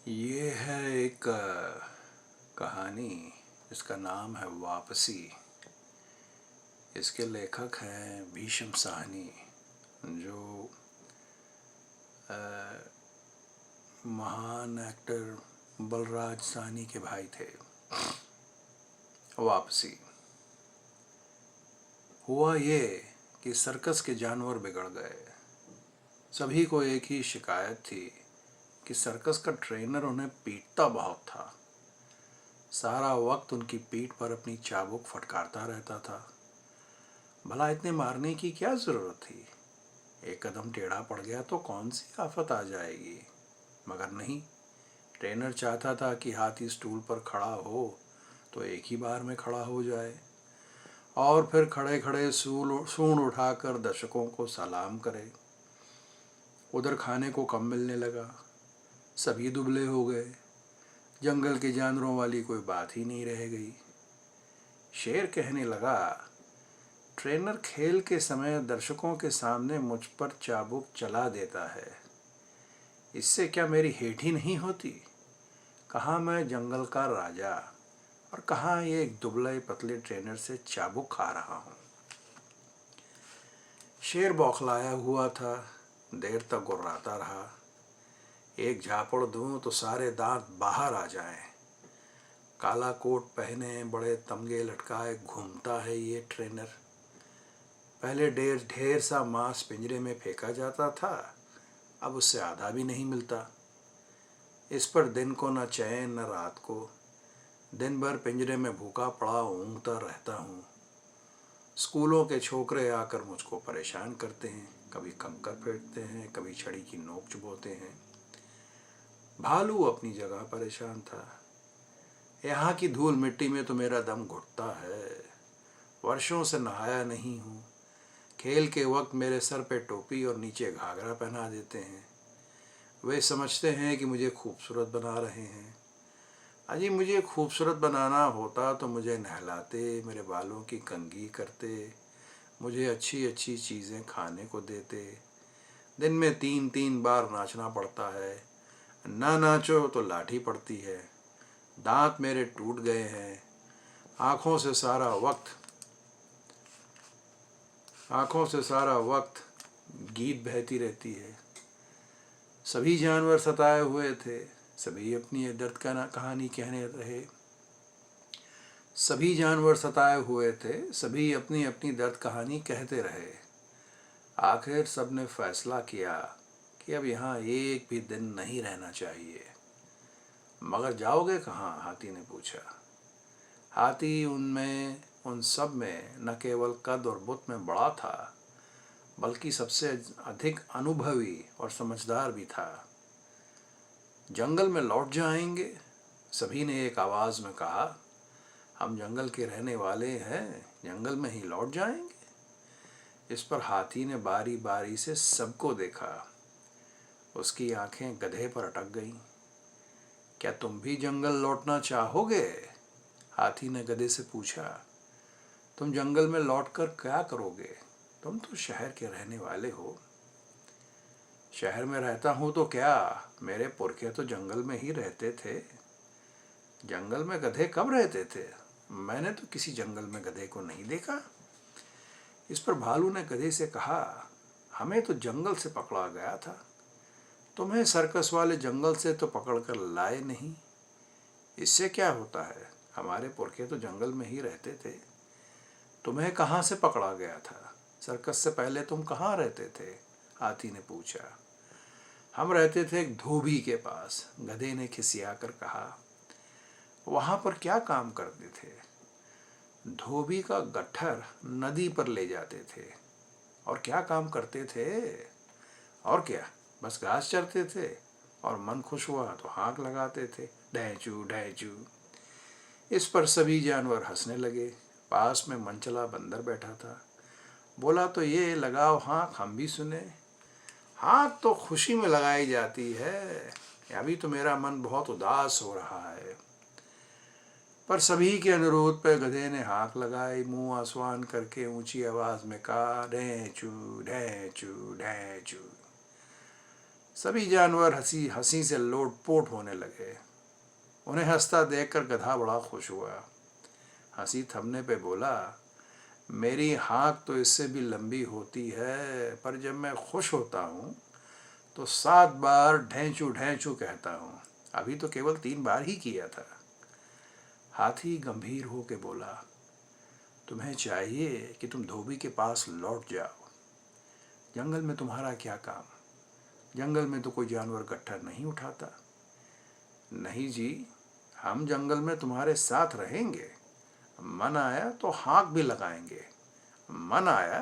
ये है एक कहानी जिसका नाम है वापसी। इसके लेखक हैं भीष्म साहनी, जो महान एक्टर बलराज साहनी के भाई थे। वापसी। हुआ ये कि सर्कस के जानवर बिगड़ गए। सभी को एक ही शिकायत थी कि सर्कस का ट्रेनर उन्हें पीटता बहुत था। सारा वक्त उनकी पीठ पर अपनी चाबुक फटकारता रहता था। भला इतने मारने की क्या जरूरत थी? एक कदम टेढ़ा पड़ गया तो कौन सी आफत आ जाएगी। मगर नहीं, ट्रेनर चाहता था कि हाथी स्टूल पर खड़ा हो तो एक ही बार में खड़ा हो जाए और फिर खड़े खड़े सूंड उठाकर दर्शकों को सलाम करे। उधर खाने को कम मिलने लगा, सभी दुबले हो गए। जंगल के जानवरों वाली कोई बात ही नहीं रह गई। शेर कहने लगा, ट्रेनर खेल के समय दर्शकों के सामने मुझ पर चाबुक चला देता है, इससे क्या मेरी हेठी नहीं होती? कहाँ मैं जंगल का राजा और कहाँ ये एक दुबले पतले ट्रेनर से चाबुक खा रहा हूँ। शेर बौखलाया हुआ था, देर तक गुर्राता रहा। एक झापड़ दूं तो सारे दांत बाहर आ जाएं। काला कोट पहने, बड़े तमगे लटकाए घूमता है ये ट्रेनर। पहले ढेर ढेर सा मांस पिंजरे में फेंका जाता था, अब उससे आधा भी नहीं मिलता। इस पर दिन को न चैन न रात को। दिन भर पिंजरे में भूखा पड़ा ऊँघता रहता हूँ। स्कूलों के छोकरे आकर मुझको परेशान करते हैं, कभी कंकर फेंकते हैं, कभी छड़ी की नोक चुभोते हैं। भालू अपनी जगह परेशान था। यहाँ की धूल मिट्टी में तो मेरा दम घुटता है। वर्षों से नहाया नहीं हूँ। खेल के वक्त मेरे सर पे टोपी और नीचे घाघरा पहना देते हैं। वे समझते हैं कि मुझे खूबसूरत बना रहे हैं। अजी मुझे खूबसूरत बनाना होता तो मुझे नहलाते, मेरे बालों की कंघी करते, मुझे अच्छी अच्छी चीज़ें खाने को देते। दिन में 3-3 बार नाचना पड़ता है। ना नाचो तो लाठी पड़ती है। दांत मेरे टूट गए हैं। आँखों से सारा वक्त गीत बहती रहती है। सभी जानवर सताए हुए थे, सभी अपनी दर्द का कहानी कहने रहे। सभी जानवर सताए हुए थे, सभी अपनी अपनी दर्द कहानी कहते रहे। आखिर सबने फैसला किया कि अब यहाँ एक भी दिन नहीं रहना चाहिए। मगर जाओगे कहाँ? हाथी ने पूछा। हाथी उन सब में न केवल कद और बुत में बड़ा था, बल्कि सबसे अधिक अनुभवी और समझदार भी था। जंगल में लौट जाएंगे, सभी ने एक आवाज में कहा। हम जंगल के रहने वाले हैं, जंगल में ही लौट जाएंगे। इस पर हाथी ने बारी बारी से सबको देखा। उसकी आंखें गधे पर अटक गईं। क्या तुम भी जंगल लौटना चाहोगे? हाथी ने गधे से पूछा। तुम जंगल में लौटकर क्या करोगे? तुम तो शहर के रहने वाले हो। शहर में रहता हूं तो क्या, मेरे पुरखे तो जंगल में ही रहते थे। जंगल में गधे कब रहते थे? मैंने तो किसी जंगल में गधे को नहीं देखा। इस पर भालू ने गधे से कहा, हमें तो जंगल से पकड़ा गया था, तुम्हें सर्कस वाले जंगल से तो पकड़ कर लाए नहीं। इससे क्या होता है, हमारे पुरखे तो जंगल में ही रहते थे। तुम्हें कहाँ से पकड़ा गया था? सर्कस से पहले तुम कहाँ रहते थे? हाथी ने पूछा। हम रहते थे एक धोबी के पास, गधे ने खिसिया कर कहा। वहां पर क्या काम करते थे? धोबी का गट्ठर नदी पर ले जाते थे। और क्या काम करते थे? और क्या, बस घास चरते थे और मन खुश हुआ तो हाँक लगाते थे, डैचू डैचू। इस पर सभी जानवर हंसने लगे। पास में मनचला बंदर बैठा था। बोला, तो ये लगाओ हाँक, हम भी सुने। हाँक तो खुशी में लगाई जाती है, अभी तो मेरा मन बहुत उदास हो रहा है। पर सभी के अनुरोध पर गधे ने हाँक लगाई। मुंह आसमान करके ऊंची आवाज में कहा, ढैचू ढैचू ढैचू। सभी जानवर हंसी हंसी से लोटपोट होने लगे। उन्हें हंसता देखकर गधा बड़ा खुश हुआ। हंसी थमने पे बोला, मेरी हाँक तो इससे भी लंबी होती है, पर जब मैं खुश होता हूँ तो 7 बार ढैंचू ढैंचू कहता हूँ। अभी तो केवल 3 बार ही किया था। हाथी गंभीर हो के बोला, तुम्हें चाहिए कि तुम धोबी के पास लौट जाओ। जंगल में तुम्हारा क्या काम? जंगल में तो कोई जानवर गट्ठर नहीं उठाता। नहीं जी, हम जंगल में तुम्हारे साथ रहेंगे। मन आया तो हाँक भी लगाएंगे, मन आया